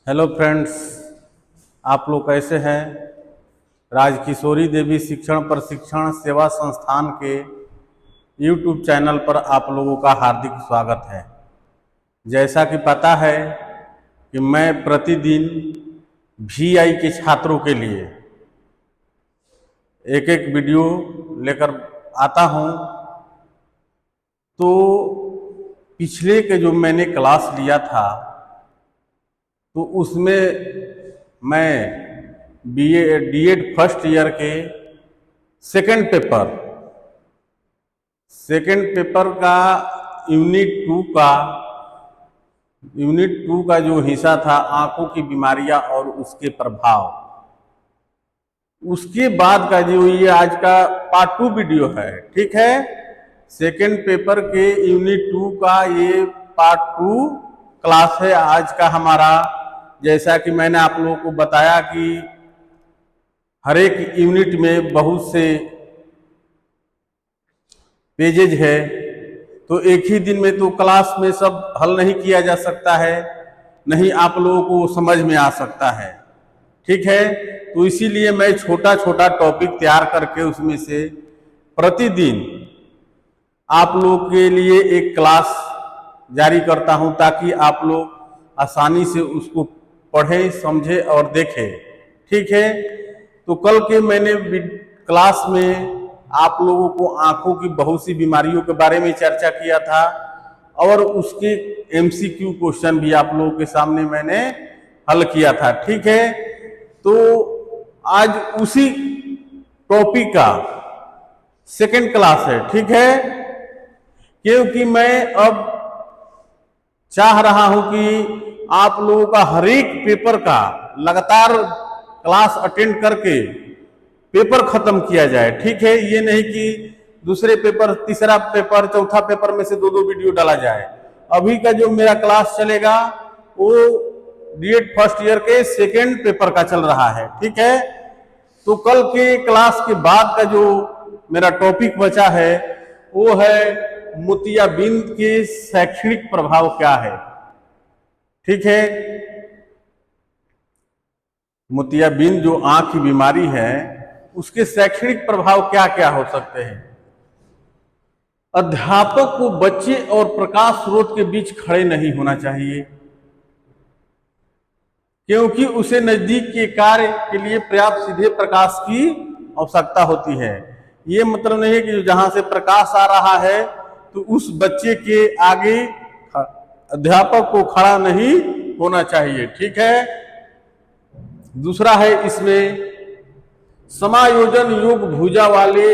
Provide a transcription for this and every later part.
Hello friends, आप लोग कैसे हैं। राजकिशोरी देवी शिक्षण प्रशिक्षण सेवा संस्थान के यूट्यूब चैनल पर आप लोगों का हार्दिक स्वागत है। जैसा कि पता है कि मैं प्रतिदिन VI के छात्रों के लिए एक एक वीडियो लेकर आता हूं। तो पिछले के जो मैंने क्लास लिया था तो उसमें मैं DED फर्स्ट ईयर के सेकंड पेपर का यूनिट टू का जो हिस्सा था आंखों की बीमारियां और उसके प्रभाव, उसके बाद का जो ये आज का पार्ट 2 वीडियो है। ठीक है, सेकंड पेपर के यूनिट 2 का ये पार्ट 2 क्लास है आज का हमारा। जैसा कि मैंने आप लोगों को बताया कि हर एक यूनिट में बहुत से पेजेज है, तो एक ही दिन में तो क्लास में सब हल नहीं किया जा सकता है, नहीं आप लोगों को समझ में आ सकता है। ठीक है, तो इसीलिए मैं छोटा छोटा टॉपिक तैयार करके उसमें से प्रतिदिन आप लोग के लिए एक क्लास जारी करता हूं, ताकि आप लोग आसानी से उसको पढ़ें, समझें और देखें। ठीक है, तो कल के मैंने क्लास में आप लोगों को आंखों की बहुत सी बीमारियों के बारे में चर्चा किया था और उसके MCQ क्वेश्चन भी आप लोगों के सामने मैंने हल किया था। ठीक है, तो आज उसी टॉपिक का सेकंड क्लास है। ठीक है, क्योंकि मैं अब चाह रहा हूं कि आप लोगों का हर एक पेपर का लगातार क्लास अटेंड करके पेपर खत्म किया जाए। ठीक है, ये नहीं कि दूसरे पेपर, तीसरा पेपर, चौथा पेपर में से दो वीडियो डाला जाए। अभी का जो मेरा क्लास चलेगा वो DED फर्स्ट ईयर के सेकेंड पेपर का चल रहा है। ठीक है, तो कल के क्लास के बाद का जो मेरा टॉपिक बचा है वो है मोतियाबिंद के शैक्षणिक प्रभाव क्या है। ठीक है, मोतियाबिंद जो आंख की बीमारी है उसके शैक्षणिक प्रभाव क्या क्या हो सकते हैं। अध्यापक को बच्चे और प्रकाश स्रोत के बीच खड़े नहीं होना चाहिए, क्योंकि उसे नजदीक के कार्य के लिए पर्याप्त सीधे प्रकाश की आवश्यकता होती है। ये मतलब नहीं है कि जहां से प्रकाश आ रहा है तो उस बच्चे के आगे अध्यापक को खड़ा नहीं होना चाहिए। ठीक है, दूसरा है इसमें समायोजन योग भुजा वाले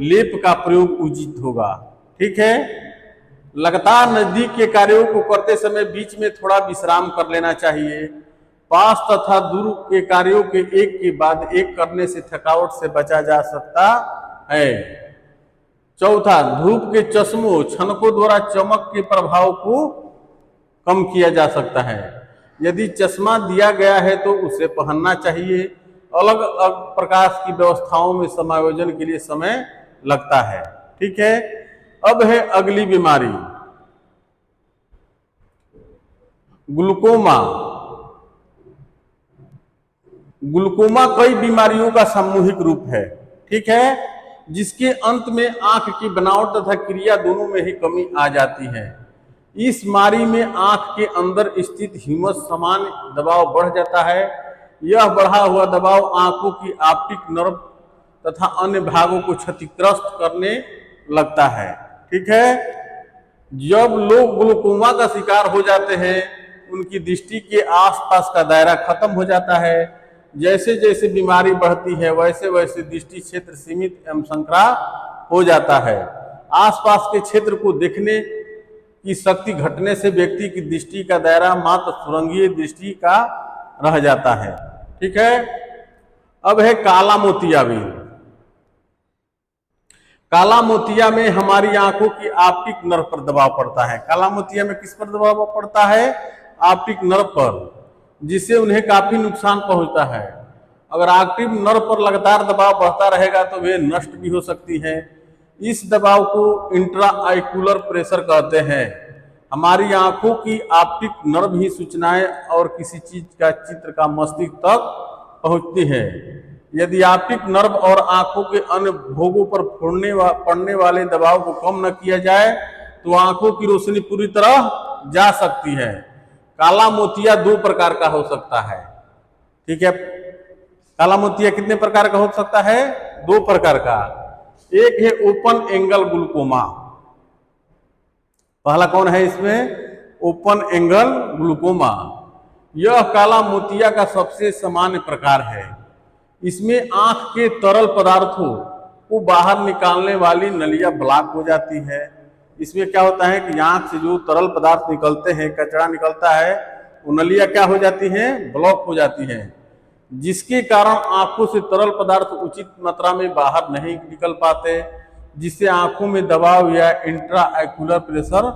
लेप का प्रयोग उचित होगा। ठीक है, लगातार नजदीक के कार्यों को करते समय बीच में थोड़ा विश्राम कर लेना चाहिए। पास तथा दूर के कार्यों के एक के बाद एक करने से थकावट से बचा जा सकता है। चौथा, धूप के चश्मों छनकों द्वारा चमक के प्रभाव को कम किया जा सकता है। यदि चश्मा दिया गया है तो उसे पहनना चाहिए। अलग अलग प्रकाश की व्यवस्थाओं में समायोजन के लिए समय लगता है। ठीक है, अब है अगली बीमारी, ग्लूकोमा। ग्लूकोमा कई बीमारियों का सामूहिक रूप है। ठीक है, जिसके अंत में आंख की बनावट तथा क्रिया दोनों में ही कमी आ जाती है। इस बीमारी में आंख के अंदर स्थित ह्यूमस समान दबाव बढ़ जाता है। यह बढ़ा हुआ दबाव आंखों की ऑप्टिक नर्व तथा अन्य भागों को क्षतिग्रस्त करने लगता है। ठीक है, जब लोग ग्लूकोमा का शिकार हो जाते हैं उनकी दृष्टि के आसपास का दायरा खत्म हो जाता है। जैसे जैसे बीमारी बढ़ती है वैसे वैसे दृष्टि क्षेत्र सीमित एवं संकरा हो जाता है। आसपास के क्षेत्र को देखने की शक्ति घटने से व्यक्ति की दृष्टि का दायरा मात्र सुरंगीय दृष्टि का रह जाता है। ठीक है, अब है काला मोतियाबिंद। काला मोतिया में हमारी आंखों की ऑप्टिक नर्व पर दबाव पड़ता है। काला मोतिया में किस पर दबाव पड़ता है? ऑप्टिक नर्व पर, जिससे उन्हें काफी नुकसान पहुंचता है। अगर ऑप्टिक नर्व पर लगातार दबाव बढ़ता रहेगा तो वे नष्ट भी हो सकती है। इस दबाव को इंट्रा आइकुलर प्रेशर कहते हैं। हमारी आंखों की ऑप्टिक नर्व ही सूचनाएं और किसी चीज का चित्र का मस्तिष्क तक पहुंचती है। यदि ऑप्टिक नर्व और आंखों के अन्य भोगों पर पड़ने वाले दबाव को कम न किया जाए तो आंखों की रोशनी पूरी तरह जा सकती है। काला मोतिया दो प्रकार का हो सकता है। ठीक है, काला मोतिया कितने प्रकार का हो सकता है? दो प्रकार का। एक है ओपन एंगल ग्लूकोमा। पहला कौन है इसमें? Open angle glaucoma. यह काला मोतिया का सबसे सामान्य प्रकार है। इसमें आंख के तरल पदार्थों को बाहर निकालने वाली नलियां ब्लॉक हो जाती है। इसमें क्या होता है कि आंख से जो तरल पदार्थ निकलते हैं, कचरा निकलता है, वो नलियां क्या हो जाती हैं? ब्लॉक हो जाती हैं, जिसके कारण आंखों से तरल पदार्थ उचित मात्रा में बाहर नहीं निकल पाते, जिससे आंखों में दबाव या इंट्रा एक्यूलर प्रेशर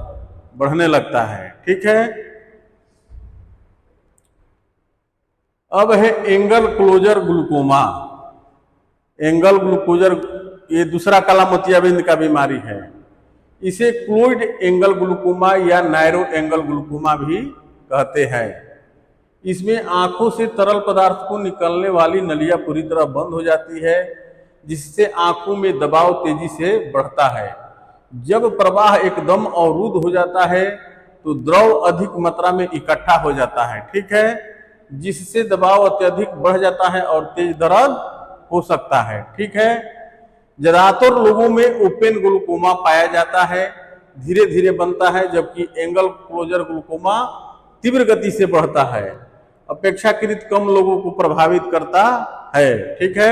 बढ़ने लगता है। ठीक है, अब है एंगल क्लोजर ग्लूकोमा। एंगल ग्लूकोजर ये दूसरा काला मोतियाबिंद का बीमारी है। इसे क्लोइड एंगल ग्लूकोमा या नैरो एंगल ग्लूकोमा भी कहते हैं। इसमें आंखों से तरल पदार्थ को निकलने वाली नलियां पूरी तरह बंद हो जाती है, जिससे आंखों में दबाव तेजी से बढ़ता है। जब प्रवाह एकदम अवरुद्ध हो जाता है तो द्रव अधिक मात्रा में इकट्ठा हो जाता है। ठीक है, जिससे दबाव अत्यधिक बढ़ जाता है और तेज दर्द हो सकता है। ठीक है, ज्यादातर लोगों में ओपन ग्लूकोमा पाया जाता है, धीरे धीरे बनता है, जबकि एंगल क्लोजर ग्लूकोमा तीव्र गति से बढ़ता है, अपेक्षाकृत कम लोगों को प्रभावित करता है। ठीक है,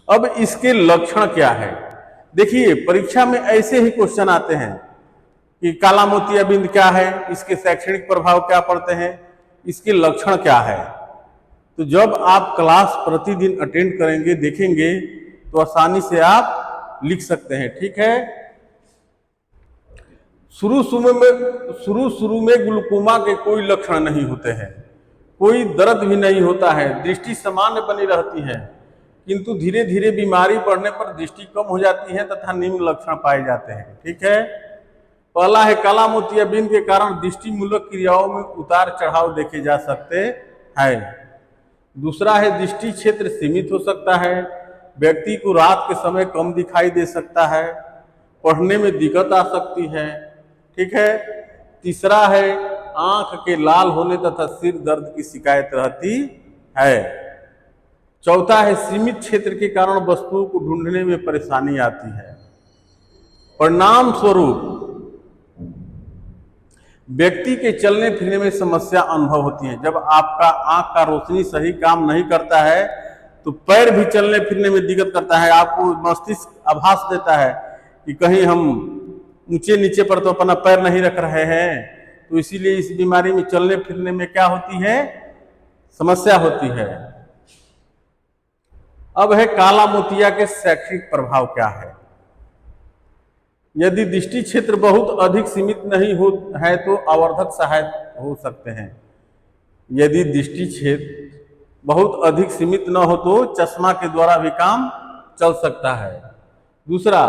अब इसके लक्षण क्या है? देखिए, परीक्षा में ऐसे ही क्वेश्चन आते हैं कि काला मोतियाबिंद क्या है, इसके शैक्षणिक प्रभाव क्या पड़ते हैं, इसके लक्षण क्या है। तो जब आप क्लास प्रतिदिन अटेंड करेंगे, देखेंगे, तो आसानी से आप लिख सकते हैं। ठीक है, शुरू में ग्लूकोमा के कोई लक्षण नहीं होते हैं, कोई दर्द भी नहीं होता है, दृष्टि सामान्य बनी रहती है, किंतु धीरे धीरे बीमारी बढ़ने पर दृष्टि कम हो जाती है तथा निम्न लक्षण पाए जाते हैं। ठीक है, पहला है काला मोतियाबिंद के कारण दृष्टि मूलक क्रियाओं में उतार चढ़ाव देखे जा सकते हैं। दूसरा है दृष्टि क्षेत्र सीमित हो सकता है, व्यक्ति को रात के समय कम दिखाई दे सकता है, पढ़ने में दिक्कत आ सकती है। ठीक है, तीसरा है आंख के लाल होने तथा सिर दर्द की शिकायत रहती है। चौथा है सीमित क्षेत्र के कारण वस्तुओं को ढूंढने में परेशानी आती है। परिणाम स्वरूप व्यक्ति के चलने फिरने में समस्या अनुभव होती है। जब आपका आंख का रोशनी सही काम नहीं करता है तो पैर भी चलने फिरने में दिक्कत करता है। आपको मस्तिष्क आभास देता है कि कहीं हम ऊंचे नीचे पर तो अपना पैर नहीं रख रहे हैं, तो इसीलिए इस बीमारी में चलने फिरने में क्या होती है? समस्या होती है। अब है काला मोतिया के शैक्षिक प्रभाव क्या है। यदि दृष्टि क्षेत्र बहुत अधिक सीमित नहीं हो है तो आवर्धक सहायक हो सकते हैं। यदि दृष्टि क्षेत्र बहुत अधिक सीमित न हो तो चश्मा के द्वारा भी काम चल सकता है। दूसरा,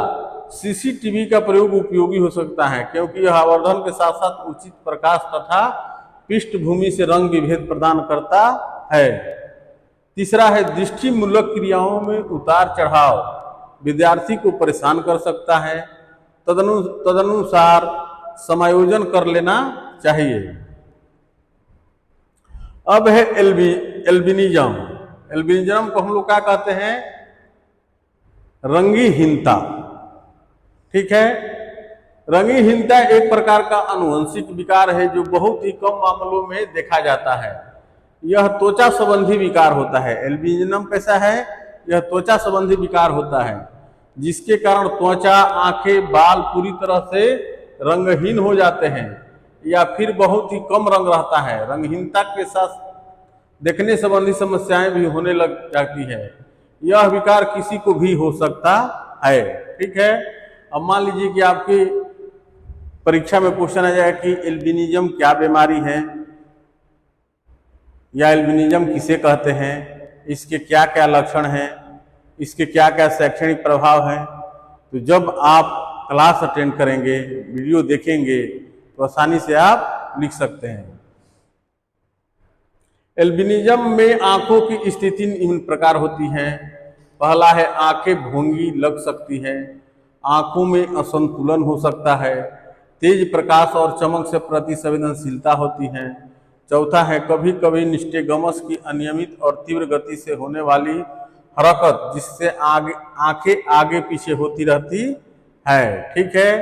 सीसीटीवी का प्रयोग उपयोगी हो सकता है, क्योंकि यह आवर्धन के साथ साथ उचित प्रकाश तथा पृष्ठभूमि से रंग विभेद प्रदान करता है। तीसरा है दृष्टि मूलक क्रियाओं में उतार चढ़ाव विद्यार्थी को परेशान कर सकता है, तदनुसार समायोजन कर लेना चाहिए। अब है एल्बिनिज्म। एल्बिनिज्म को हम लोग क्या कहते हैं? रंगहीनता। ठीक है, रंगहीनता एक प्रकार का आनुवंशिक विकार है जो बहुत ही कम मामलों में देखा जाता है। यह त्वचा संबंधी विकार होता है। एल्बिनिज्म कैसा है? यह त्वचा संबंधी विकार होता है, जिसके कारण त्वचा, आंखें, बाल पूरी तरह से रंगहीन हो जाते हैं या फिर बहुत ही कम रंग रहता है। रंगहीनता के साथ देखने संबंधी समस्याएं भी होने लग जाती है। यह विकार किसी को भी हो सकता है। ठीक है, अब मान लीजिए कि आपकी परीक्षा में क्वेश्चन आ जाए कि एल्बिनिज्म क्या बीमारी है या एल्बिनिज्म किसे कहते हैं, इसके क्या क्या लक्षण हैं, इसके क्या क्या शैक्षणिक प्रभाव हैं। तो जब आप क्लास अटेंड करेंगे, वीडियो देखेंगे तो आसानी से आप लिख सकते हैं। एल्बिनिज्म में आंखों की स्थिति निम्न प्रकार होती है। पहला है आंखें भोंगी लग सकती है, आंखों में असंतुलन हो सकता है, तेज प्रकाश और चमक से प्रति संवेदनशीलता होती है। चौथा है कभी कभी निस्टेगमस की अनियमित और तीव्र गति से होने वाली हरकत, जिससे आंखें आगे पीछे होती रहती है। ठीक है,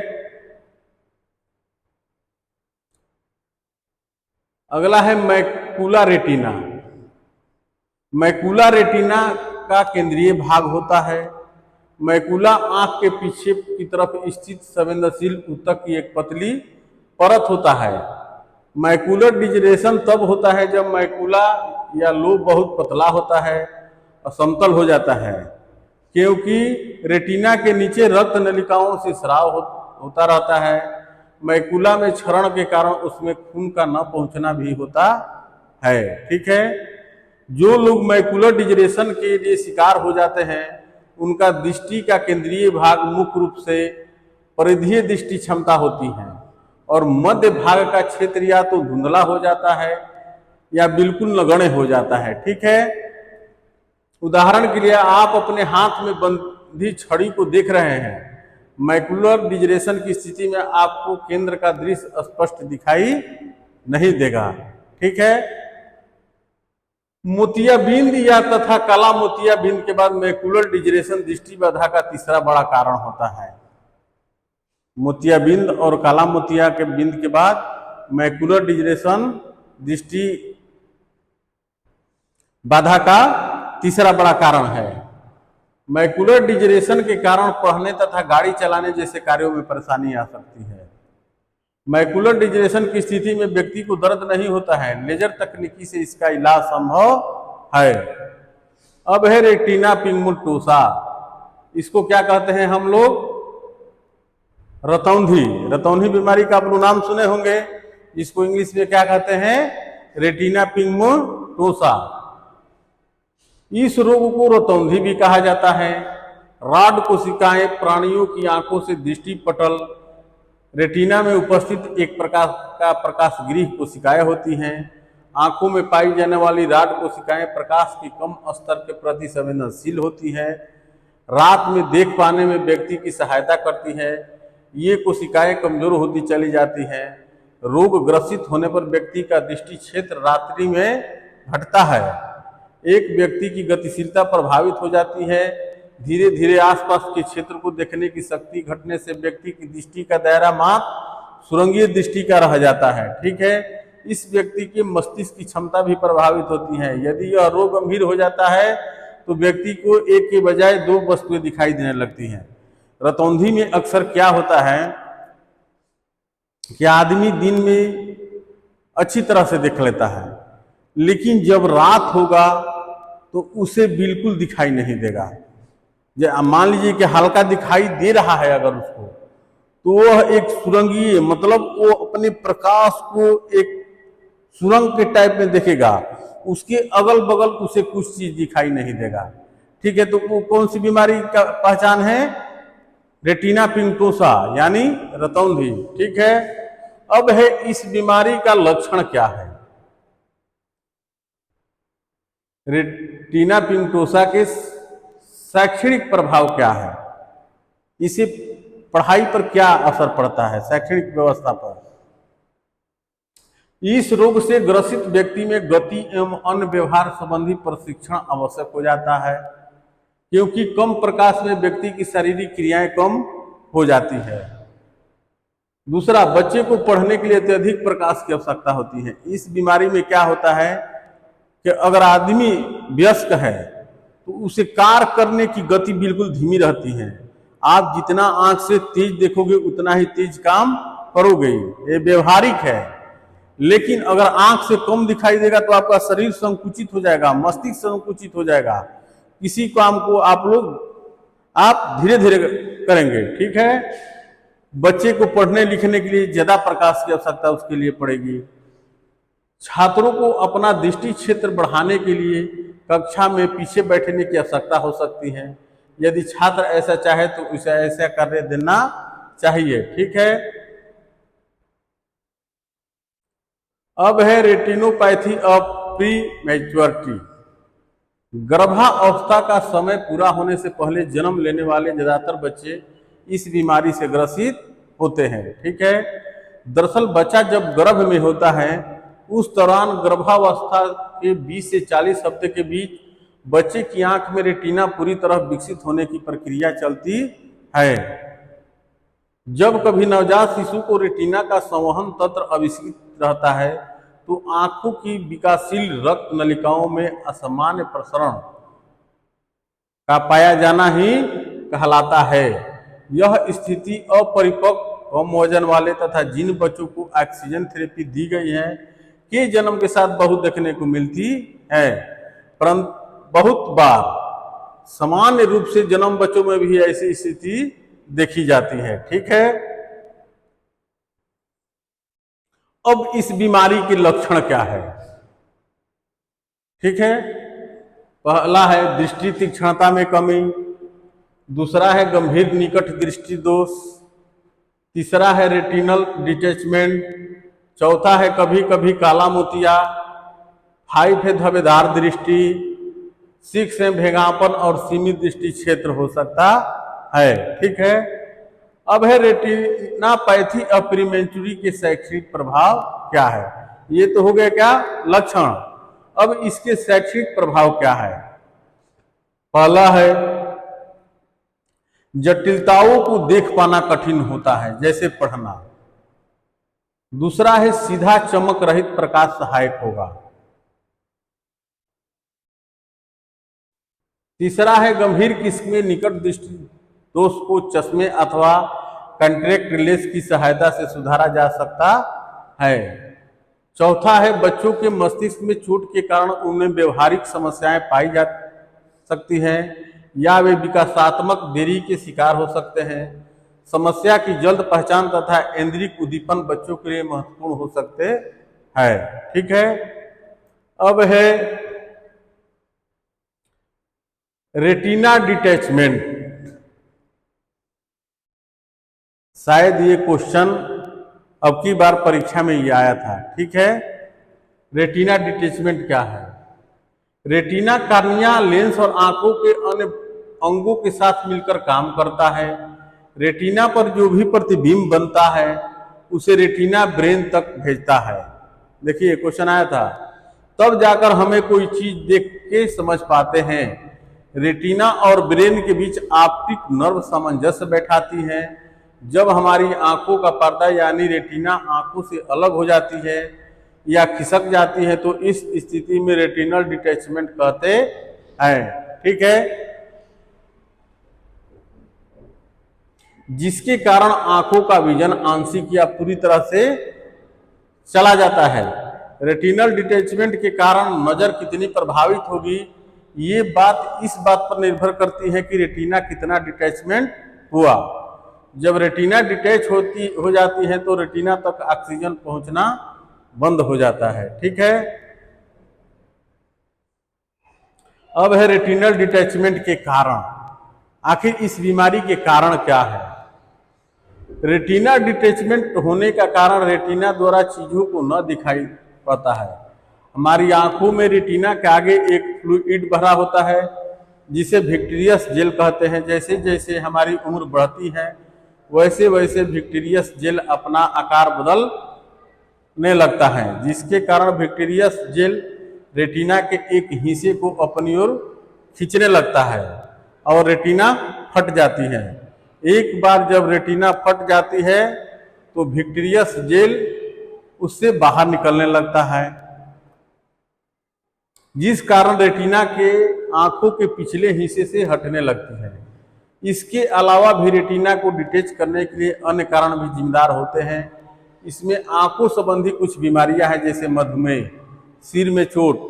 अगला है मैकुला रेटिना। मैकुला रेटिना का केंद्रीय भाग होता है। मैकुला आंख के पीछे की तरफ स्थित संवेदनशील ऊतक की एक पतली परत होता है। मैकुलर डिजनरेशन तब होता है जब मैकुला या लोब बहुत पतला होता है और समतल हो जाता है, क्योंकि रेटिना के नीचे रक्त नलिकाओं से स्राव होता रहता है। मैकुला में क्षरण के कारण उसमें खून का न पहुंचना भी होता है। ठीक है, जो लोग मैकुलर डिजनरेशन के लिए शिकार हो जाते हैं उनका दृष्टि का केंद्रीय भाग मुख्य रूप से परिधीय दृष्टि क्षमता होती है और मध्य भाग का क्षेत्र या तो धुंधला हो जाता है या बिल्कुल नगण्य हो जाता है। ठीक है, उदाहरण के लिए आप अपने हाथ में बंधी छड़ी को देख रहे हैं। मैकुलर डिजनरेशन की स्थिति में आपको केंद्र का दृश्य स्पष्ट दिखाई नहीं देगा। ठीक है, मोतियाबिंद या तथा काला मोतियाबिंद के बाद मैकुलर डिजनरेशन दृष्टि बाधा का तीसरा बड़ा कारण होता है। मोतियाबिंद और काला मोतिया के बिंद के बाद मैकुलर डिजनरेशन दृष्टि बाधा का तीसरा बड़ा कारण है। मैकुलर डिजनरेशन के कारण पढ़ने तथा गाड़ी चलाने जैसे कार्यों में परेशानी आ सकती है। मैकुलर डिजनरेशन की स्थिति में व्यक्ति को दर्द नहीं होता है, लेजर तकनीकी से इसका इलाज संभव है। अब है रेटिना पिगमेंटोसा। इसको क्या कहते हैं हम लोग? रतौंधी। रतौंधी बीमारी का आप लोग नाम सुने होंगे। इसको इंग्लिश में क्या कहते हैं? Retina pigmentosa. इस रोग को रतौंधी भी कहा जाता है। रॉड कोशिकाएं प्राणियों की आंखों से दृष्टि पटल रेटिना में उपस्थित एक प्रकार का प्रकाश गृह कोशिकाएं होती हैं। आंखों में पाई जाने वाली रॉड कोशिकाएं प्रकाश के कम स्तर के प्रति संवेदनशील होती है, रात में देख पाने में व्यक्ति की सहायता करती है। ये कोशिकाएं कमजोर होती चली जाती हैं। रोग ग्रसित होने पर व्यक्ति का दृष्टि क्षेत्र रात्रि में घटता है। एक व्यक्ति की गतिशीलता प्रभावित हो जाती है। धीरे धीरे आसपास के क्षेत्र को देखने की शक्ति घटने से व्यक्ति की दृष्टि का दायरा मात्र सुरंगीय दृष्टि का रह जाता है। ठीक है, इस व्यक्ति के मस्तिष्क की क्षमता भी प्रभावित होती है। यदि यह रोग गंभीर हो जाता है तो व्यक्ति को एक के बजाय दो वस्तुएं दिखाई देने लगती हैं। रतौंधी में अक्सर क्या होता है कि आदमी दिन में अच्छी तरह से देख लेता है, लेकिन जब रात होगा तो उसे बिल्कुल दिखाई नहीं देगा। मान लीजिए कि हल्का दिखाई दे रहा है अगर उसको, तो वह एक सुरंगीय, मतलब वो अपने प्रकाश को एक सुरंग के टाइप में देखेगा, उसके अगल बगल उसे कुछ चीज दिखाई नहीं देगा। ठीक है, तो वो कौन सी बीमारी का पहचान है? रेटिना पिगमेंटोसा यानी रतौंधी। ठीक है, अब है इस बीमारी का लक्षण क्या है? रेटिना पिगमेंटोसा के शैक्षणिक प्रभाव क्या है? इसे पढ़ाई पर क्या असर पड़ता है, शैक्षणिक व्यवस्था पर? इस रोग से ग्रसित व्यक्ति में गति एवं अन्य व्यवहार संबंधी प्रशिक्षण आवश्यक हो जाता है, क्योंकि कम प्रकाश में व्यक्ति की शारीरिक क्रियाएं कम हो जाती है। दूसरा, बच्चे को पढ़ने के लिए अत्यधिक प्रकाश की आवश्यकता होती है। इस बीमारी में क्या होता है कि अगर आदमी वयस्क है तो उसे कार्य करने की गति बिल्कुल धीमी रहती है। आप जितना आंख से तेज देखोगे उतना ही तेज काम करोगे, ये व्यवहारिक है। लेकिन अगर आंख से कम दिखाई देगा तो आपका शरीर संकुचित हो जाएगा, मस्तिष्क संकुचित हो जाएगा। किसी काम को आप धीरे धीरे करेंगे। ठीक है, बच्चे को पढ़ने लिखने के लिए ज्यादा प्रकाश की आवश्यकता उसके लिए पड़ेगी। छात्रों को अपना दृष्टि क्षेत्र बढ़ाने के लिए कक्षा में पीछे बैठने की आवश्यकता हो सकती है। यदि छात्र ऐसा चाहे तो उसे ऐसा करने देना चाहिए। ठीक है, अब है रेटिनोपैथी ऑफ प्री मैच्योरिटी। गर्भावस्था का समय पूरा होने से पहले जन्म लेने वाले ज्यादातर बच्चे इस बीमारी से ग्रसित होते हैं। ठीक है, दरअसल बच्चा जब गर्भ में होता है उस दौरान गर्भावस्था के 20 से 40 हफ्ते के बीच बच्चे की आंख में रेटिना पूरी तरह विकसित होने की प्रक्रिया चलती है। जब कभी नवजात शिशु को रेटिना का संवहन तंत्र अविकसित रहता है तो आंखों की विकासशील रक्त नलिकाओं में असामान्य प्रसरण का पाया जाना ही कहलाता है। यह स्थिति अपरिपक्व कम वजन वाले तथा जिन बच्चों को ऑक्सीजन थेरेपी दी गई है के जन्म के साथ बहुत देखने को मिलती है, परंतु बहुत बार सामान्य रूप से जन्म बच्चों में भी ऐसी स्थिति देखी जाती है। ठीक है, अब इस बीमारी के लक्षण क्या है? ठीक है, पहला है दृष्टि तीक्ष्णता में कमी, दूसरा है गंभीर निकट दृष्टि दोष, तीसरा है रेटिनल डिटैचमेंट, चौथा है कभी कभी काला मोतिया, 5 है धब्बेदार दृष्टि, 6 है भेगापन और सीमित दृष्टि क्षेत्र हो सकता है। ठीक है, अब है रेटिनापैथी ऑफ प्रीमेच्योरिटी के शैक्षणिक प्रभाव क्या है? ये तो हो गया क्या लक्षण। अब इसके शैक्षणिक प्रभाव क्या है? पहला है जटिलताओं को देख पाना कठिन होता है, जैसे पढ़ना। दूसरा है सीधा चमक रहित प्रकाश सहायक होगा। तीसरा है गंभीर किस्म में निकट दृष्टि दोष को चश्मे अथवा कॉन्टैक्ट लेंस की सहायता से सुधारा जा सकता है। चौथा है बच्चों के मस्तिष्क में चोट के कारण उनमें व्यवहारिक समस्याएं पाई जा सकती हैं या वे विकासात्मक देरी के शिकार हो सकते हैं। समस्या की जल्द पहचान तथा इंद्रिय उद्दीपन बच्चों के लिए महत्वपूर्ण हो सकते हैं। ठीक है, अब है रेटिना डिटैचमेंट। शायद ये क्वेश्चन अब की बार परीक्षा में ये आया था। ठीक है, रेटिना डिटैचमेंट क्या है? रेटिना कार्निया लेंस और आंखों के अन्य अंगों के साथ मिलकर काम करता है। रेटिना पर जो भी प्रतिबिंब बनता है उसे रेटिना ब्रेन तक भेजता है। देखिए क्वेश्चन आया था, तब जाकर हमें कोई चीज देख के समझ पाते हैं। रेटिना और ब्रेन के बीच ऑप्टिक नर्व सामंजस्य बैठाती है। जब हमारी आंखों का पर्दा यानी रेटिना आंखों से अलग हो जाती है या खिसक जाती है तो इस स्थिति में रेटिनल डिटैचमेंट कहते हैं। ठीक है, जिसके कारण आंखों का विजन आंशिक या पूरी तरह से चला जाता है। रेटिनल डिटैचमेंट के कारण नजर कितनी प्रभावित होगी, ये बात इस बात पर निर्भर करती है कि रेटिना कितना डिटैचमेंट हुआ। जब रेटिना डिटैच हो जाती है तो रेटिना तक ऑक्सीजन पहुंचना बंद हो जाता है। ठीक है, अब है रेटिनल डिटैचमेंट के कारण। आखिर इस बीमारी के कारण क्या है? रेटिना डिटैचमेंट होने का कारण रेटिना द्वारा चीजों को न दिखाई पाता है। हमारी आंखों में रेटिना के आगे एक फ्लूइड भरा होता है जिसे विट्रियस जेल कहते हैं। जैसे जैसे हमारी उम्र बढ़ती है वैसे वैसे विट्रियस जेल अपना आकार बदलने लगता है, जिसके कारण विट्रियस जेल रेटिना के एक हिस्से को अपनी ओर खींचने लगता है और रेटिना फट जाती है। एक बार जब रेटिना फट जाती है तो विट्रियस जेल उससे बाहर निकलने लगता है, जिस कारण रेटिना के आंखों के पिछले हिस्से से हटने लगती है। इसके अलावा भी रेटिना को डिटैच करने के लिए अन्य कारण भी जिम्मेदार होते हैं। इसमें आंखों संबंधी कुछ बीमारियां हैं जैसे मधुमेह, सिर में चोट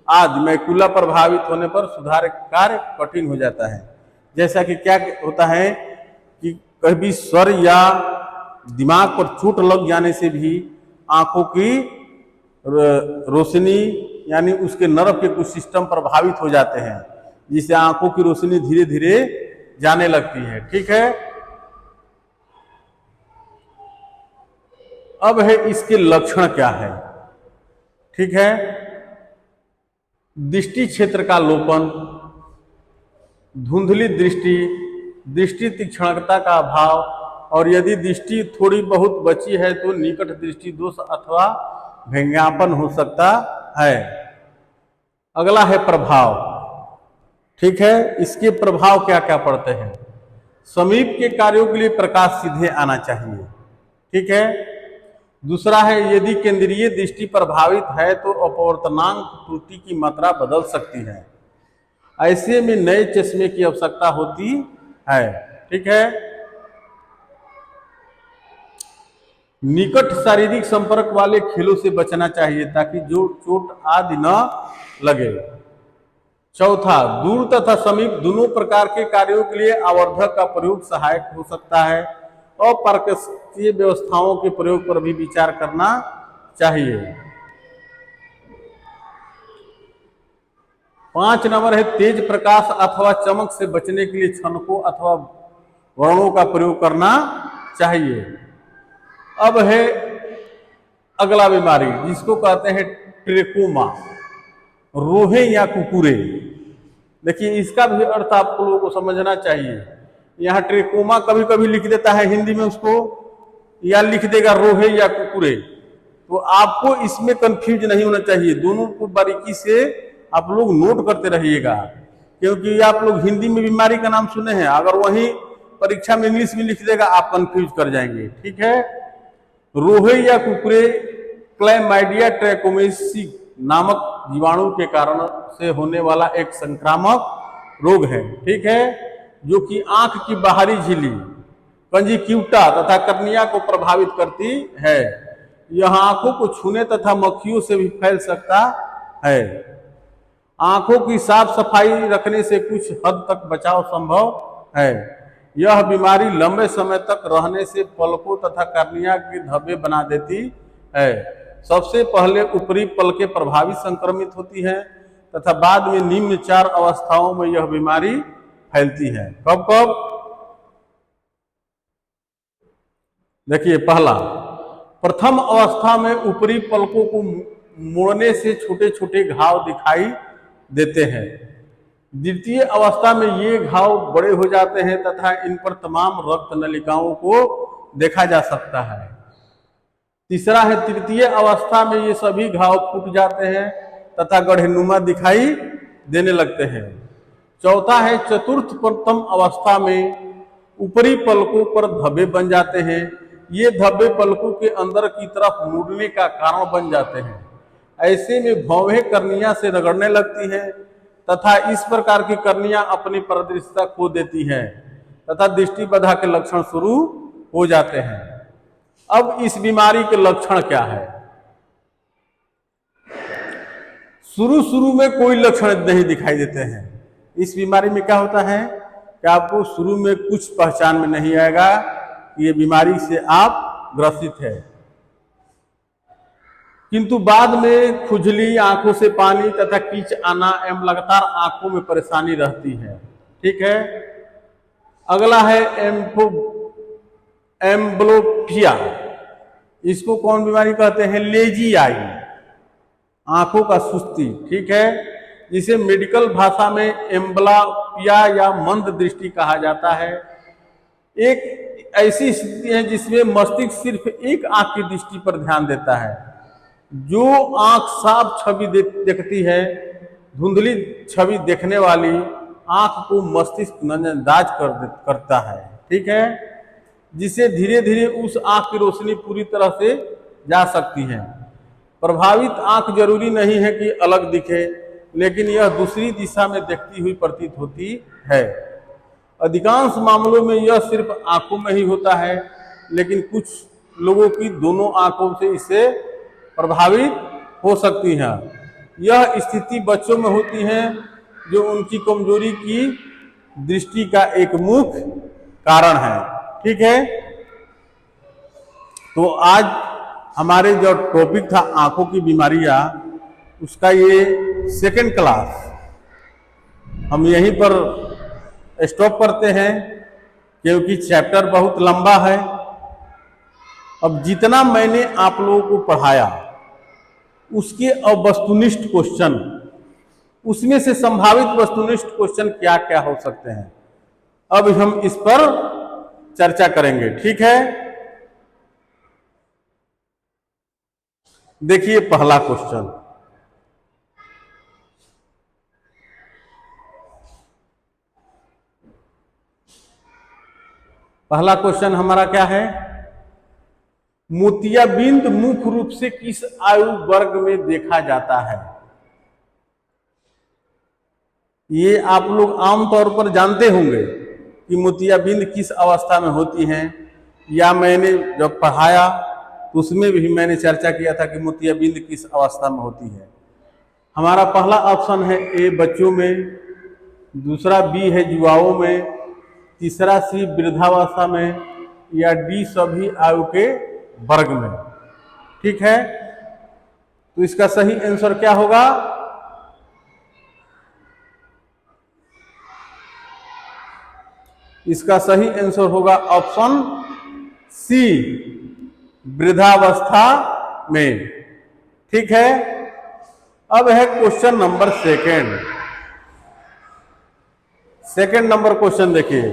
आदि। मैकुला प्रभावित होने पर सुधार कार्य कठिन हो जाता है। जैसा कि क्या होता है कि कभी सर या दिमाग पर चोट लग जाने से भी आंखों की रोशनी यानी उसके नर्व के कुछ सिस्टम प्रभावित हो जाते हैं, जिससे आंखों की रोशनी धीरे धीरे जाने लगती है। ठीक है, अब है इसके लक्षण क्या है। ठीक है, दृष्टि क्षेत्र का लोपन, धुंधली दृष्टि, दृष्टि तीक्ष्णता का अभाव, और यदि दृष्टि थोड़ी बहुत बची है तो निकट दृष्टि दोष अथवा व्यंग्यापन हो सकता है। अगला है प्रभाव। ठीक है, इसके प्रभाव क्या क्या पड़ते हैं। समीप के कार्यों के लिए प्रकाश सीधे आना चाहिए। ठीक है, दूसरा है यदि केंद्रीय दृष्टि प्रभावित है तो अपवर्तनांक त्रुटि की मात्रा बदल सकती है। ऐसे में नए चश्मे की आवश्यकता होती है। ठीक है, निकट शारीरिक संपर्क वाले खेलों से बचना चाहिए ताकि जो चोट आदि न लगे। चौथा, दूर तथा समीप दोनों प्रकार के कार्यों के लिए आवर्धक का प्रयोग सहायक हो सकता है। अपर्कशीय व्यवस्थाओं के प्रयोग पर भी विचार करना चाहिए। 5 नंबर है तेज प्रकाश अथवा चमक से बचने के लिए छनकों अथवा वर्णों का प्रयोग करना चाहिए। अब है अगला बीमारी जिसको कहते हैं ट्रेकोमा, रोहे या कुकुरे। देखिए इसका भी अर्थ आप लोगों को समझना चाहिए। यहाँ ट्रेकोमा कभी कभी लिख देता है हिंदी में उसको, या लिख देगा रोहे या कुकुरे, तो आपको इसमें कंफ्यूज नहीं होना चाहिए। दोनों को बारीकी से आप लोग नोट करते रहिएगा, क्योंकि आप लोग हिंदी में बीमारी का नाम सुने हैं, अगर वही परीक्षा में इंग्लिश में लिख देगा आप कंफ्यूज कर जाएंगे। ठीक है, रोहे या कुकुरे क्लैमाइडिया ट्रैकोमेसी नामक जीवाणु के कारण से होने वाला एक संक्रामक रोग है। ठीक है, जो कि आंख की बाहरी झिल्ली कंजक्टिवा तथा कर्निया को प्रभावित करती है। यह आंखों को छूने तथा मक्खियों से भी फैल सकता है। आंखों की साफ सफाई रखने से कुछ हद तक बचाव संभव है। यह बीमारी लंबे समय तक रहने से पलकों तथा कर्निया के धब्बे बना देती है। सबसे पहले ऊपरी पलकें प्रभावित संक्रमित होती हैं तथा बाद में निम्न 4 अवस्थाओं में यह बीमारी फैलती है। कब कब? देखिए, पहला, प्रथम अवस्था में ऊपरी पलकों को मोड़ने से छोटे छोटे घाव दिखाई देते हैं। द्वितीय अवस्था में ये घाव बड़े हो जाते हैं तथा इन पर तमाम रक्त नलिकाओं को देखा जा सकता है। तीसरा है तृतीय अवस्था में ये सभी घाव फूट जाते हैं तथा गड्ढेनुमा दिखाई देने लगते हैं। चौथा है चतुर्थ प्रथम अवस्था में ऊपरी पलकों पर धब्बे बन जाते हैं। ये धब्बे पलकों के अंदर की तरफ मुड़ने का कारण बन जाते हैं। ऐसे में भौहें कर्निया से रगड़ने लगती हैं तथा इस प्रकार की कर्निया अपनी पारदर्शिता खो देती है तथा दृष्टि बाधा के लक्षण शुरू हो जाते हैं। अब इस बीमारी के लक्षण क्या है? शुरू में कोई लक्षण नहीं दिखाई देते हैं। इस बीमारी में क्या होता है कि आपको शुरू में कुछ पहचान में नहीं आएगा कि ये बीमारी से आप ग्रसित है, किंतु बाद में खुजली, आंखों से पानी तथा कीच आना एवं लगातार आंखों में परेशानी रहती है। ठीक है, अगला है एम्ब्लोपिया। इसको कौन बीमारी कहते हैं? लेजी आई, आंखों का सुस्ती। ठीक है, जिसे मेडिकल भाषा में एम्ब्लोपिया या मंद दृष्टि कहा जाता है। एक ऐसी स्थिति है जिसमें मस्तिष्क सिर्फ एक आंख की दृष्टि पर ध्यान देता है। जो आंख साफ छवि देखती है, धुंधली छवि देखने वाली आंख को मस्तिष्क नजरअंदाज करता है। ठीक है, जिससे धीरे धीरे उस आंख की रोशनी पूरी तरह से जा सकती है। प्रभावित आंख जरूरी नहीं है कि अलग दिखे, लेकिन यह दूसरी दिशा में देखती हुई प्रतीत होती है। अधिकांश मामलों में यह सिर्फ आंखों में ही होता है, लेकिन कुछ लोगों की दोनों आंखों से इससे प्रभावित हो सकती है। यह स्थिति बच्चों में होती है, जो उनकी कमजोरी की दृष्टि का एक मुख्य कारण है। ठीक है, तो आज हमारे जो टॉपिक था आंखों की बीमारियां, उसका ये 2nd क्लास हम यहीं पर स्टॉप करते हैं, क्योंकि चैप्टर बहुत लंबा है अब जितना मैंने आप लोगों को पढ़ाया उसके अब वस्तुनिष्ठ क्वेश्चन, उसमें से संभावित वस्तुनिष्ठ क्वेश्चन क्या क्या हो सकते हैं, अब हम इस पर चर्चा करेंगे। ठीक है, देखिए पहला क्वेश्चन, पहला क्वेश्चन हमारा क्या है, मोतियाबिंद मुख्य रूप से किस आयु वर्ग में देखा जाता है। ये आप लोग आमतौर पर जानते होंगे कि मोतियाबिंद किस अवस्था में होती हैं, या मैंने जब पढ़ाया तो उसमें भी मैंने चर्चा किया था कि मोतियाबिंद किस अवस्था में होती है। हमारा पहला ऑप्शन है ए बच्चों में, दूसरा बी है युवाओं में, तीसरा सी वृद्धावस्था में, या डी सभी आयु के वर्ग में। ठीक है, तो इसका सही आंसर क्या होगा, इसका सही आंसर होगा ऑप्शन सी, वृद्धावस्था में। ठीक है, अब है question number second number question देखिए,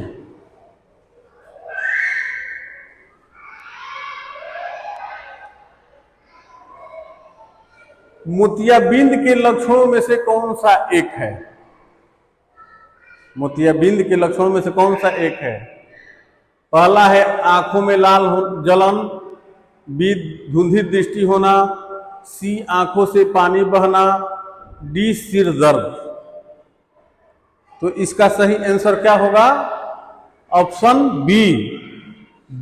मोतियाबिंद के लक्षणों में से कौन सा एक है, मोतियाबिंद के लक्षणों में से कौन सा एक है। पहला है आंखों में लाल जलन, बी धुंधी दृष्टि होना, सी आंखों से पानी बहना, डी सिर दर्द। तो इसका सही आंसर क्या होगा, ऑप्शन बी,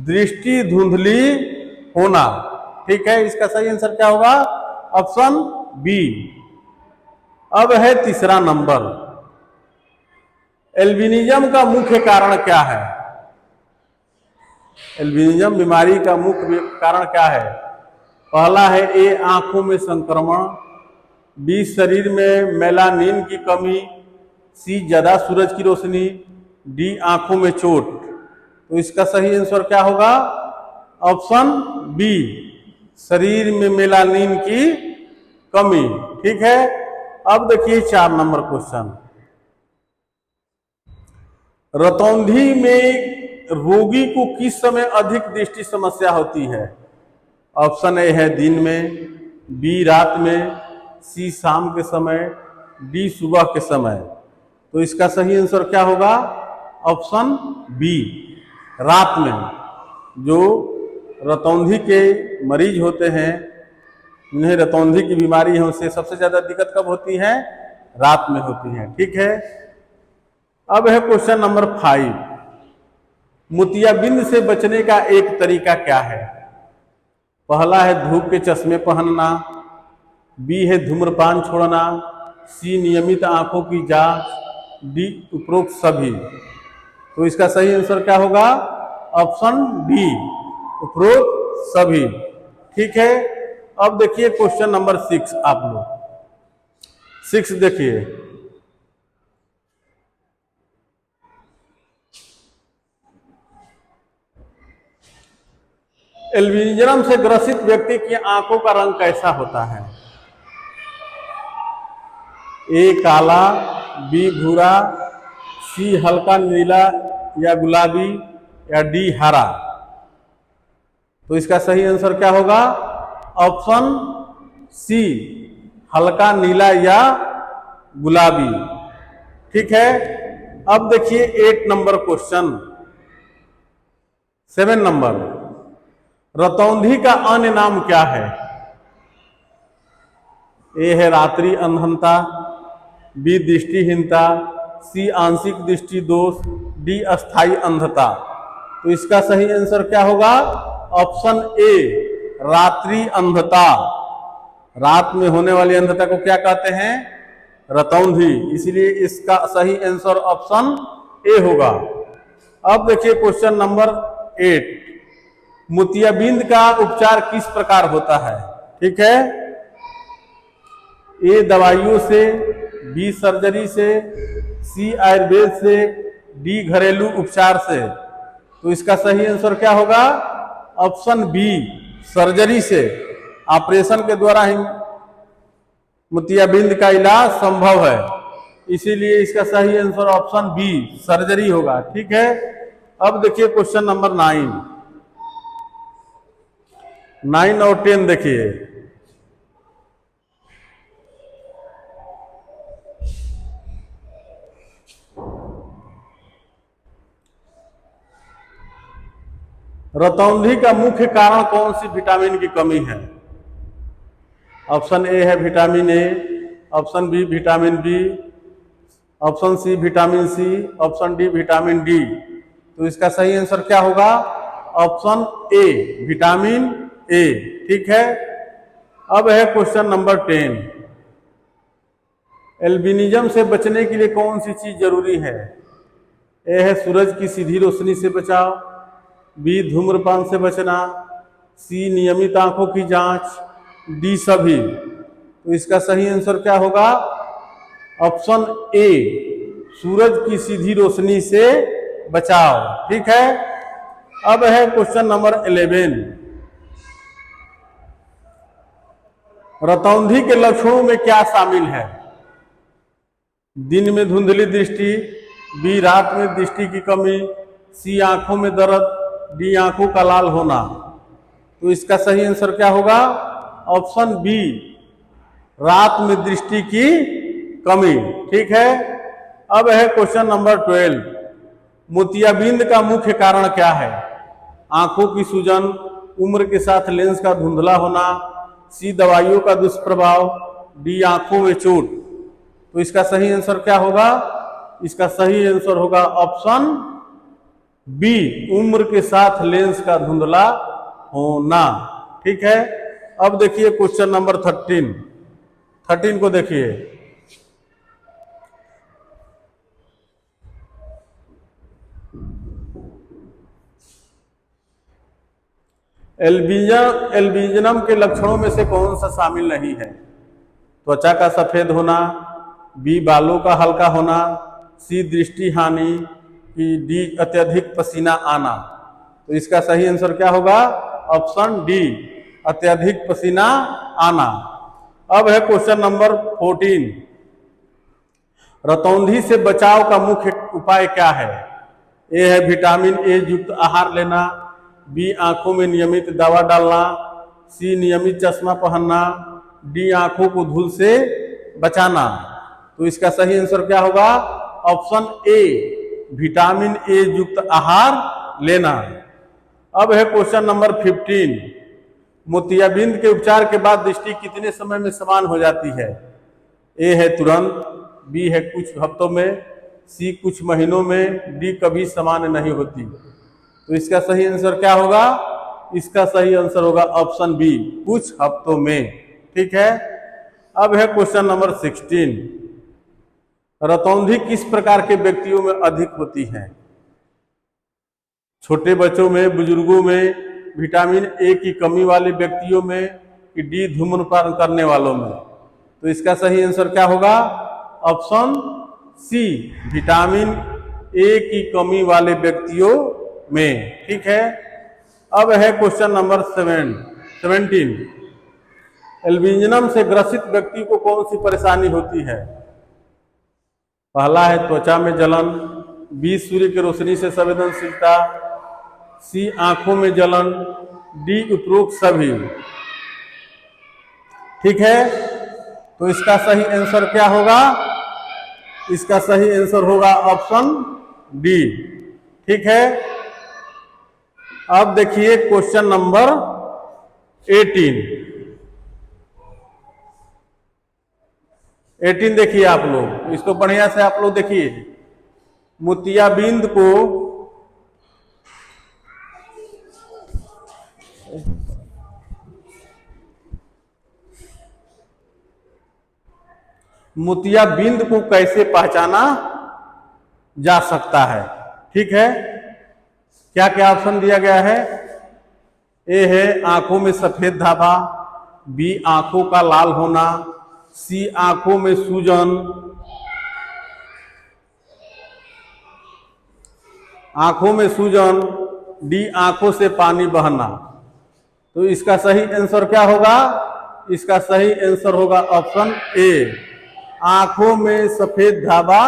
दृष्टि धुंधली होना। ठीक है, इसका सही आंसर क्या होगा, ऑप्शन बी। अब है तीसरा नंबर, एल्बिनिज्म का मुख्य कारण क्या है। एल्बिनिज्म बीमारी का मुख्य कारण क्या है। पहला है ए आंखों में संक्रमण, बी शरीर में मेलानिन की कमी, सी ज्यादा सूरज की रोशनी, डी आंखों में चोट। तो इसका सही आंसर क्या होगा, ऑप्शन बी, शरीर में मेलानिन की कमी। ठीक है, अब देखिए 4 नंबर क्वेश्चन, रतौंधी में रोगी को किस समय अधिक दृष्टि समस्या होती है। ऑप्शन ए है दिन में, बी रात में, सी शाम के समय, डी सुबह के समय। तो इसका सही आंसर क्या होगा, ऑप्शन बी, रात में। जो रतौंधी के मरीज होते हैं, जिन्हें रतौंधी की बीमारी है, उससे सबसे ज्यादा दिक्कत कब होती है, रात में होती है। ठीक है, अब है क्वेश्चन नंबर 5, मोतियाबिंद से बचने का एक तरीका क्या है। पहला है धूप के चश्मे पहनना, बी है धूम्रपान छोड़ना, सी नियमित आंखों की जांच, डी उपरोक्त सभी। तो इसका सही आंसर क्या होगा, ऑप्शन डी, उपरोक्त सभी। ठीक है, अब देखिए क्वेश्चन नंबर 6, आप लोग 6 देखिए, एल्बिनिज्म से ग्रसित व्यक्ति की आंखों का रंग कैसा होता है। ए काला, बी भूरा, सी हल्का नीला या गुलाबी, या डी हरा। तो इसका सही आंसर क्या होगा, ऑप्शन सी, हल्का नीला या गुलाबी। ठीक है, अब देखिए 8 नंबर क्वेश्चन, 7 नंबर, रतौंधी का अन्य नाम क्या है। ए है रात्रि अंधता, बी दृष्टिहीनता, सी आंशिक दृष्टि दोष, डी अस्थायी अंधता। तो इसका सही आंसर क्या होगा, ऑप्शन ए, रात्रि अंधता। रात में होने वाली अंधता को क्या कहते हैं, रतौंधी। इसलिए इसका सही आंसर ऑप्शन ए होगा। अब देखिए क्वेश्चन नंबर 8, मोतियाबिंद का उपचार किस प्रकार होता है। ठीक है, ए दवाइयों से, बी सर्जरी से, सी आयुर्वेद से, डी घरेलू उपचार से। तो इसका सही आंसर क्या होगा, ऑप्शन बी सर्जरी से, ऑपरेशन के द्वारा ही मोतियाबिंद का इलाज संभव है, इसीलिए इसका सही आंसर ऑप्शन बी सर्जरी होगा। ठीक है, अब देखिए क्वेश्चन नंबर 9 और 10 देखिए। रतौंधी का मुख्य कारण कौन सी विटामिन की कमी है? ऑप्शन ए है vitamin A, option B vitamin B, option C vitamin C, option D vitamin D. तो इसका सही आंसर क्या होगा? Option A vitamin A. ठीक है, अब है क्वेश्चन नंबर 10। एल्बिनिज्म से बचने के लिए कौन सी चीज जरूरी है? ए है सूरज की सीधी रोशनी से बचाव, बी धूम्रपान से बचना, सी नियमित आंखों की जांच, डी सभी। तो इसका सही आंसर क्या होगा? ऑप्शन ए सूरज की सीधी रोशनी से बचाव। ठीक है, अब है क्वेश्चन नंबर 11। रतौंधी के लक्षणों में क्या शामिल है? दिन में धुंधली दृष्टि, बी रात में दृष्टि की कमी, सी आंखों में दर्द, डी आंखों का लाल होना। तो इसका सही आंसर क्या होगा? ऑप्शन बी रात में दृष्टि की कमी। ठीक है, अब है क्वेश्चन नंबर 12। मोतियाबिंद का मुख्य कारण क्या है? आंखों की सूजन, उम्र के साथ लेंस का धुंधला होना, सी दवाइयों का दुष्प्रभाव, डी आंखों में चोट। तो इसका सही आंसर क्या होगा? इसका सही आंसर होगा ऑप्शन बी उम्र के साथ लेंस का धुंधला होना। ठीक है, अब देखिए क्वेश्चन नंबर 13 को देखिए। एल्बिनिज्म के लक्षणों में से कौन सा शामिल नहीं है? त्वचा का सफेद होना, बी बालों का हल्का होना, सी दृष्टि हानि, की डी अत्यधिक पसीना आना। तो इसका सही आंसर क्या होगा? ऑप्शन डी अत्यधिक पसीना आना। अब है क्वेश्चन नंबर 14। रतौंधी से बचाव का मुख्य उपाय क्या है? ए है विटामिन ए युक्त आहार लेना, बी आंखों में नियमित दवा डालना, सी नियमित चश्मा पहनना, डी आंखों को धूल से बचाना। तो इसका सही आंसर क्या होगा? ऑप्शन ए विटामिन ए युक्त आहार लेना। अब है क्वेश्चन नंबर 15। मोतियाबिंद के उपचार के बाद दृष्टि कितने समय में समान हो जाती है? ए है तुरंत, बी है कुछ हफ्तों में, सी कुछ महीनों में, डी कभी समान नहीं होती। तो इसका सही आंसर क्या होगा? इसका सही आंसर होगा ऑप्शन बी कुछ हफ्तों में। ठीक है, अब है क्वेश्चन नंबर 16। रतौंधी किस प्रकार के व्यक्तियों में अधिक होती है? छोटे बच्चों में, बुजुर्गों में, विटामिन ए की कमी वाले व्यक्तियों में, कि डी धूम्रपान करने वालों में। तो इसका सही आंसर क्या होगा? ऑप्शन सी विटामिन ए की कमी वाले व्यक्तियों में। ठीक है, अब है क्वेश्चन नंबर 17। एल्बिनिज्म से ग्रसित व्यक्ति को कौन सी परेशानी होती है? पहला है त्वचा में जलन, बी सूर्य की रोशनी से संवेदनशीलता, सी आंखों में जलन, डी उपरोक्त सभी। ठीक है, तो इसका सही आंसर क्या होगा? इसका सही आंसर होगा ऑप्शन डी। ठीक है, अब देखिए क्वेश्चन नंबर 18 देखिए आप लोग, इसको बढ़िया से आप लोग देखिए। मोतियाबिंद को कैसे पहचाना जा सकता है? ठीक है, क्या क्या ऑप्शन दिया गया है? ए है आंखों में सफेद धाबा, बी आंखों का लाल होना, सी आंखों में सूजन, डी आंखों से पानी बहना। तो इसका सही आंसर क्या होगा? इसका सही आंसर होगा ऑप्शन ए, आंखों में सफेद धाबा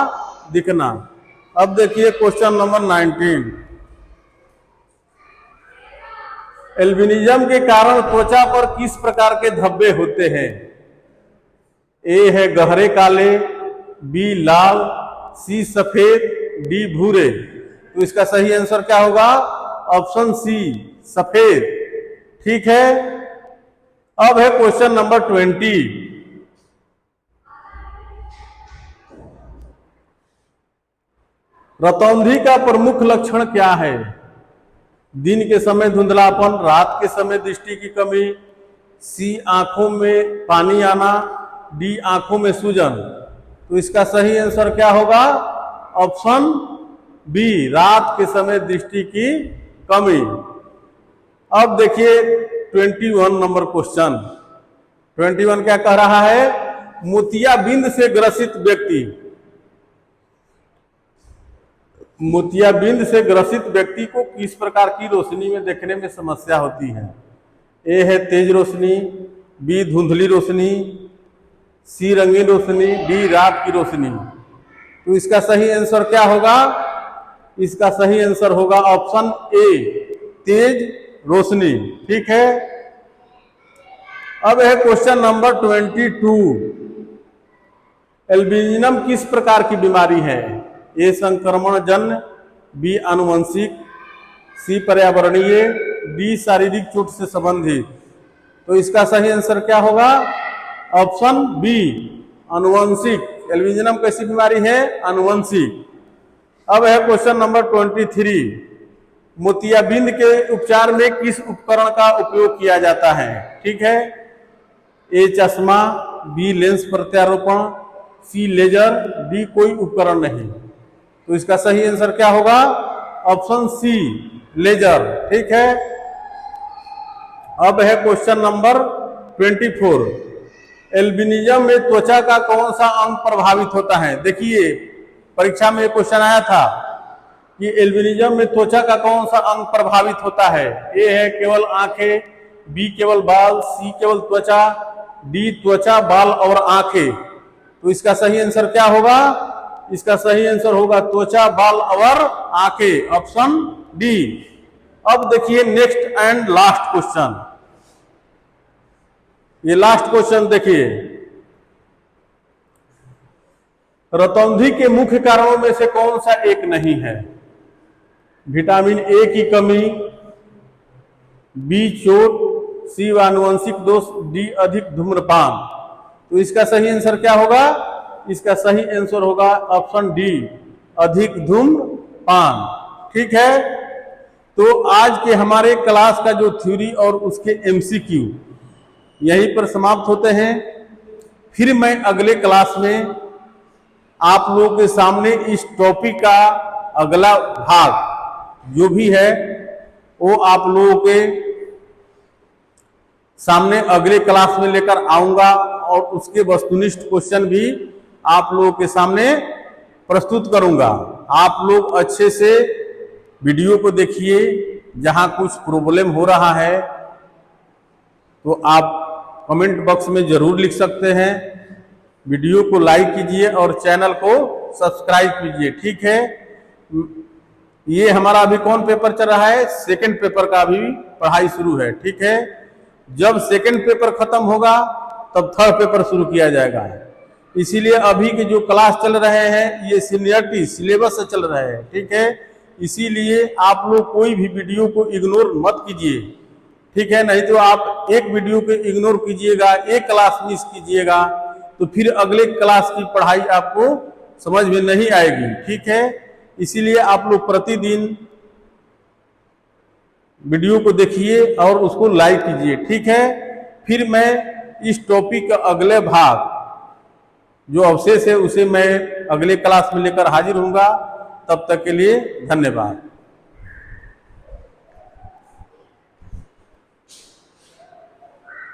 दिखना। अब देखिए क्वेश्चन नंबर 19। एल्बिनिज्म के कारण त्वचा पर किस प्रकार के धब्बे होते हैं? ए है गहरे काले, बी लाल, सी सफेद, डी भूरे। तो इसका सही आंसर क्या होगा? ऑप्शन सी, सफेद। ठीक है। अब है क्वेश्चन नंबर 20। रतौंधी का प्रमुख लक्षण क्या है? दिन के समय धुंधलापन, रात के समय दृष्टि की कमी, सी आंखों में पानी आना, डी आंखों में सूजन। तो इसका सही आंसर क्या होगा? ऑप्शन बी, रात के समय दृष्टि की कमी। अब देखिए 21 नंबर क्वेश्चन। 21 क्या कह रहा है? मोतियाबिंद से ग्रसित व्यक्ति, मोतियाबिंद से ग्रसित व्यक्ति को किस प्रकार की रोशनी में देखने में समस्या होती है? ए है तेज रोशनी, बी धुंधली रोशनी, सी रंगीन रोशनी, डी रात की रोशनी। तो इसका सही आंसर क्या होगा? इसका सही आंसर होगा ऑप्शन ए, तेज रोशनी। ठीक है। अब है क्वेश्चन नंबर 22। एल्बिनिज्म किस प्रकार की बीमारी है? ए संक्रमण जन्य, बी आनुवंशिक, सी पर्यावरणीय, डी शारीरिक चोट से संबंधित। तो इसका सही आंसर क्या होगा? ऑप्शन बी, आनुवंशिक। एल्बिनिज्म कैसी बीमारी है? आनुवंशिक। अब है क्वेश्चन नंबर 23। मोतियाबिंद के उपचार में किस उपकरण का उपयोग किया जाता है? ठीक है। ए चश्मा, बी लेंस प्रत्यारोपण, सी लेजर, डी कोई उपकरण नहीं। तो इसका सही आंसर क्या होगा? Option C, laser. ठीक है। अब है क्वेश्चन नंबर 24। एल्बिनिज्म में त्वचा का कौन सा अंग प्रभावित होता है? देखिए परीक्षा में क्वेश्चन आया था कि एल्बिनिज्म में त्वचा का कौन सा अंग प्रभावित होता है? ए है केवल आंखें, बी केवल बाल, सी केवल त्वचा, डी त्वचा, बाल और आंखें। तो इसका सही आंसर क्या होगा? इसका सही आंसर होगा त्वचा, बाल और आंखें, ऑप्शन डी। अब देखिए नेक्स्ट एंड लास्ट क्वेश्चन। ये लास्ट क्वेश्चन देखिए। रतौंधी के मुख्य कारणों में से कौन सा एक नहीं है? विटामिन ए की कमी, बी चोट, सी आनुवंशिक दोष, डी अधिक धूम्रपान। तो इसका सही आंसर क्या होगा? इसका सही आंसर होगा ऑप्शन डी, अधिक धूम्रपान। ठीक है। तो आज के हमारे क्लास का जो थ्योरी और उसके एमसीक्यू यहीं पर समाप्त होते हैं। फिर मैं अगले क्लास में आप लोगों के सामने इस टॉपिक का अगला भाग जो भी है वो आप लोगों के सामने अगले क्लास में लेकर आऊंगा और उसके वस्तुनिष्ठ क्वेश्चन भी आप लोगों के सामने प्रस्तुत करूंगा। आप लोग अच्छे से वीडियो को देखिए। जहां कुछ प्रॉब्लम हो रहा है तो आप कमेंट बॉक्स में जरूर लिख सकते हैं। वीडियो को लाइक कीजिए और चैनल को सब्सक्राइब कीजिए। ठीक है। ये हमारा अभी कौन पेपर चल रहा है? सेकंड पेपर का अभी पढ़ाई शुरू है। ठीक है। जब सेकंड पेपर खत्म होगा तब थर्ड पेपर शुरू किया जाएगा। इसीलिए अभी के जो क्लास चल रहे हैं ये सीनियरिटी सिलेबस से चल रहे हैं। ठीक है। इसीलिए आप लोग कोई भी वीडियो को इग्नोर मत कीजिए। ठीक है। नहीं तो आप एक वीडियो को इग्नोर कीजिएगा, एक क्लास मिस कीजिएगा तो फिर अगले क्लास की पढ़ाई आपको समझ में नहीं आएगी। ठीक है। इसीलिए आप लोग प्रतिदिन वीडियो को देखिए और उसको लाइक कीजिए। ठीक है। फिर मैं इस टॉपिक का अगले भाग जो अवशेष है उसे मैं अगले क्लास में लेकर हाजिर होऊंगा। तब तक के लिए धन्यवाद।